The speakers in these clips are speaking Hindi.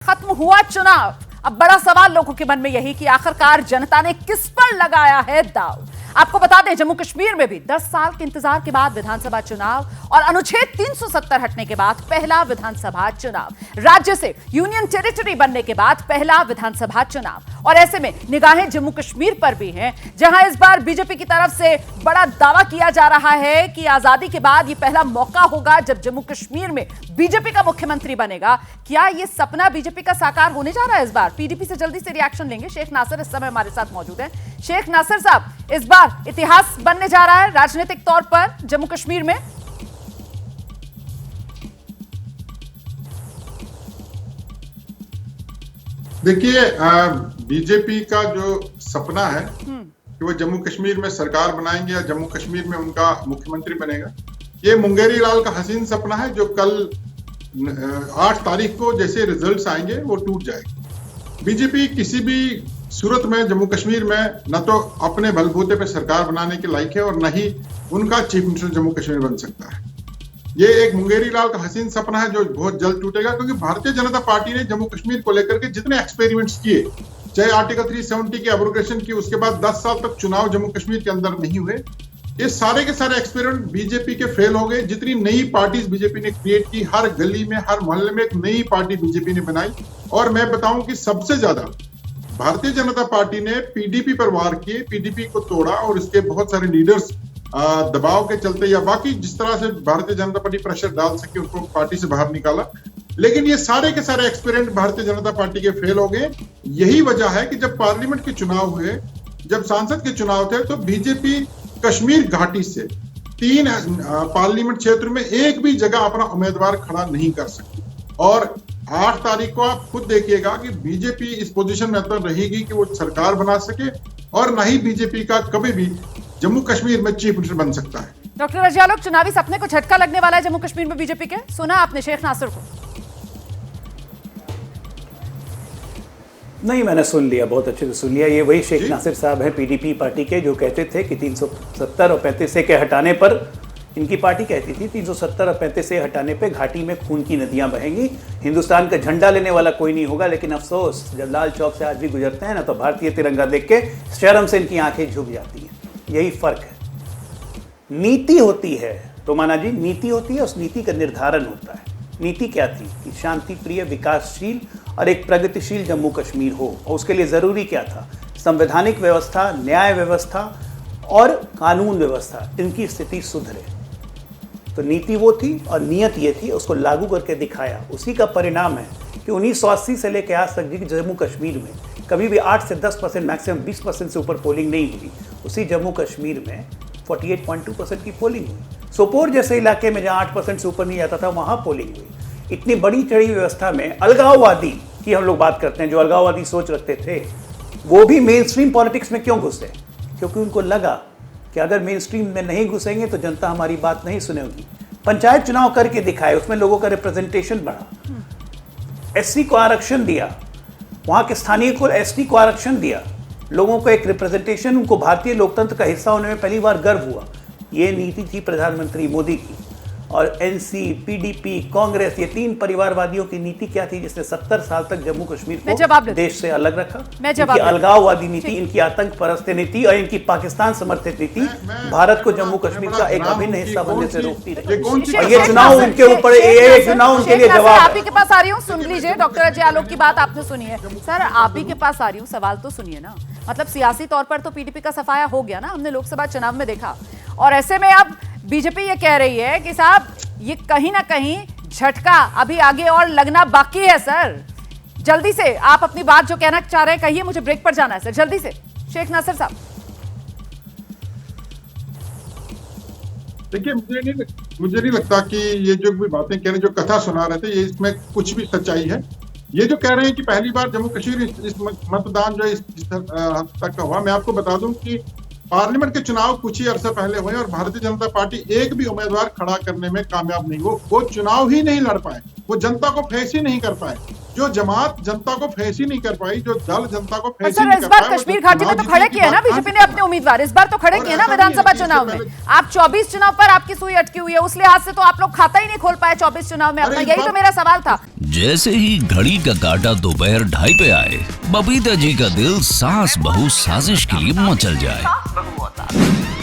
खत्म हुआ चुनाव। अब बड़ा सवाल लोगों के मन में यही कि आखिरकार जनता ने किस पर लगाया है दाव। आपको बता दें, जम्मू कश्मीर में भी 10 साल के इंतजार के बाद विधानसभा चुनाव और अनुच्छेद 370 हटने के बाद पहला विधानसभा चुनाव, राज्य से यूनियन टेरिटरी बनने के बाद पहला विधानसभा चुनाव। और ऐसे में निगाहें जम्मू कश्मीर पर भी हैं, जहां इस बार बीजेपी की तरफ से बड़ा दावा किया जा रहा है कि आजादी के बाद यह पहला मौका होगा जब जम्मू कश्मीर में बीजेपी का मुख्यमंत्री बनेगा। क्या यह सपना बीजेपी का साकार होने जा रहा है इस बार? पीडीपी से जल्दी से रिएक्शन लेंगे। शेख नासिर इस समय हमारे साथ मौजूद हैं। शेख नासिर साहब, इस बार इतिहास बनने जा रहा है राजनीतिक तौर पर जम्मू कश्मीर में। देखिए, बीजेपी का जो सपना है कि वो जम्मू कश्मीर में सरकार बनाएंगे या जम्मू कश्मीर में उनका मुख्यमंत्री बनेगा, ये मुंगेरी लाल का हसीन सपना है जो कल 8 तारीख को जैसे रिजल्ट्स आएंगे वो टूट जाएगा। बीजेपी किसी भी सूरत में जम्मू कश्मीर में न तो अपने बलबूते पे सरकार बनाने के लायक है और न ही उनका चीफ मिनिस्टर जम्मू कश्मीर बन सकता है। ये एक मुंगेरी लाल का हसीन सपना है जो बहुत जल्द टूटेगा, क्योंकि भारतीय जनता पार्टी ने जम्मू कश्मीर को लेकर के जितने एक्सपेरिमेंट्स किए, चाहे आर्टिकल 370 की एब्रोगेशन की, उसके बाद 10 साल तक चुनाव जम्मू कश्मीर के अंदर नहीं हुए, ये सारे के सारे एक्सपेरिमेंट बीजेपी के फेल हो गए। जितनी नई पार्टीज बीजेपी ने क्रिएट की, हर गली में हर मोहल्ले में एक नई पार्टी बीजेपी ने बनाई। और मैं बताऊं कि सबसे ज्यादा भारतीय जनता पार्टी ने पीडीपी पर वार किए, पीडीपी को तोड़ा और इसके बहुत सारे लीडर्स दबाव के चलते या बाकी जिस तरह से भारतीय जनता पार्टी प्रेशर डाल सके उसको पार्टी से बाहर निकाला। लेकिन ये सारे के सारे एक्सपेरिमेंट भारतीय जनता पार्टी के फेल हो गए। यही वजह है कि जब पार्लियामेंट के चुनाव हुए, जब सांसद के चुनाव थे, तो बीजेपी कश्मीर घाटी से 3 पार्लियामेंट क्षेत्र में एक भी जगह अपना उम्मीदवार खड़ा नहीं कर सकती। और 8 तारीख को आप खुद देखिएगा कि बीजेपी इस पोजीशन में तो रहेगी कि वो सरकार बना सके और ना ही बीजेपी का कभी भी जम्मू कश्मीर में चीफ मिनिस्टर बन सकता है। डॉक्टर रज़िया लोग, चुनावी सपने को झटका लगने वाला है जम्मू कश्मीर में बीजेपी के? सुना आपने शेख नासिर को? नहीं, मैंने सुन लिया, बहुत अच्छे से सुन लिया। ये वही शेख नासिर साहब हैं पीडीपी पार्टी के, जो कहते थे कि 370 और 35 के हटाने पर, इनकी पार्टी कहती थी 370 और 35 से हटाने पे घाटी में खून की नदियां बहेंगी, हिंदुस्तान का झंडा लेने वाला कोई नहीं होगा। लेकिन अफसोस, जब लाल चौक से आज भी गुजरते हैं ना, तो भारतीय तिरंगा देख के शर्म से इनकी आंखें झुक जाती हैं। यही फर्क है। नीति होती है रोमाना जी, नीति होती है, उस नीति का निर्धारण होता है। नीति क्या थी कि शांति प्रिय, विकासशील और एक प्रगतिशील जम्मू कश्मीर हो। और उसके लिए जरूरी क्या था? संवैधानिक व्यवस्था, न्याय व्यवस्था और कानून व्यवस्था, इनकी स्थिति सुधरे। तो नीति वो थी और नियत ये थी, उसको लागू करके दिखाया। उसी का परिणाम है कि 1980 से लेकर आज तक जम्मू कश्मीर में कभी भी 8 से 10%, मैक्सिमम 20% से ऊपर पोलिंग नहीं हुई। उसी जम्मू कश्मीर में 48.2% की पोलिंग हुई। सोपोर जैसे इलाके में जहाँ 8% से ऊपर नहीं जाता था, वहाँ पोलिंग हुई। इतनी बड़ी चढ़ी व्यवस्था में अलगाववादी की हम लोग बात करते हैं, जो अलगाववादी सोच रखते थे, वो भी मेन स्ट्रीम पॉलिटिक्स में क्यों घुसे? क्योंकि उनको लगा कि अगर मेन स्ट्रीम में नहीं घुसेंगे तो जनता हमारी बात नहीं सुनेगी। पंचायत चुनाव करके दिखाए, उसमें लोगों का रिप्रेजेंटेशन बढ़ा, एससी को आरक्षण दिया, वहाँ के स्थानीय को एसटी को आरक्षण दिया, लोगों को एक रिप्रेजेंटेशन, उनको भारतीय लोकतंत्र का हिस्सा होने में पहली बार गर्व हुआ। ये नीति थी प्रधानमंत्री मोदी की। और एनसी, पीडीपी, कांग्रेस, ये 3 परिवारवादियों की नीति क्या थी, जिसने 70 साल तक जम्मू कश्मीर को देश से अलग रखा? इनकी अलगाववादी नीति, इनकी आतंक परस्त नीति और इनकी पाकिस्तान समर्थित नीति भारत को जम्मू कश्मीर का एक अभिन्न हिस्सा बनने से रोकती रही। और ये चुनाव उनके ऊपर, ये चुनाव उनके लिए जवाब। आप ही के पास आ रही हूँ, सुन लीजिए। डॉक्टर अजय आलोक की बात आपने सुनी है। सर, आप ही के पास आ रही हूँ, सवाल तो सुनिए ना। मतलब सियासी तौर पर तो पीडीपी का सफाया हो गया ना, हमने लोकसभा चुनाव में देखा। और ऐसे में अब बीजेपी ये कह रही है कि साहब ये कहीं ना कहीं झटका अभी आगे और लगना बाकी है। सर, जल्दी से आप अपनी बात जो कहना चाह रहे हैं कहिए, मुझे ब्रेक पर जाना है सर, जल्दी से। शेख नासिर साहब, देखिए, मुझे नहीं लगता कि ये जो भी बातें कह रहे, जो कथा सुना रहे थे, ये इसमें कुछ भी सच्चाई है। ये जो कह रहे हैं कि पहली बार जम्मू कश्मीर इस मतदान जो इस हद तक का हुआ, मैं आपको बता दूं कि पार्लियामेंट के चुनाव कुछ ही अरसा पहले हुए और भारतीय जनता पार्टी एक भी उम्मीदवार खड़ा करने में कामयाब नहीं। वो चुनाव ही नहीं लड़ पाए, वो जनता को फेस ही नहीं कर पाए। जो जमात जनता को फेस ही नहीं कर पाई, जो दल जनता को फेस ही नहीं कर पाए। इस बार कश्मीर घाटी में तो खड़े किए ना बीजेपी ने अपने उम्मीदवार, इस बार तो खड़े किए ना विधानसभा चुनाव में। आप 24 चुनाव पर आपकी सुई अटकी हुई है, उस लिहाज से तो आप लोग खाता ही नहीं खोल पाए 24 चुनाव में अपना। यही तो मेरा सवाल था। जैसे ही घड़ी का काटा दोपहर 2:30 पे आए, बबीता जी का दिल सास बहू साजिश के लिए मचल जाए।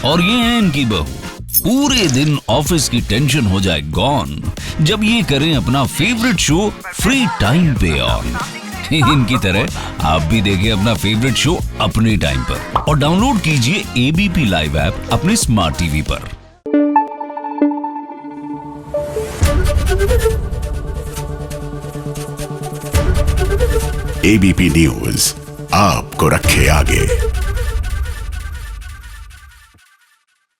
और ये है इनकी बहू, पूरे दिन ऑफिस की टेंशन हो जाए गॉन जब ये करें अपना फेवरेट शो फ्री टाइम पे ऑन। इनकी तरह आप भी देखें अपना फेवरेट शो अपने टाइम पर और डाउनलोड कीजिए एबीपी लाइव ऐप अपने स्मार्ट टीवी पर। एबीपी न्यूज आपको रखे आगे।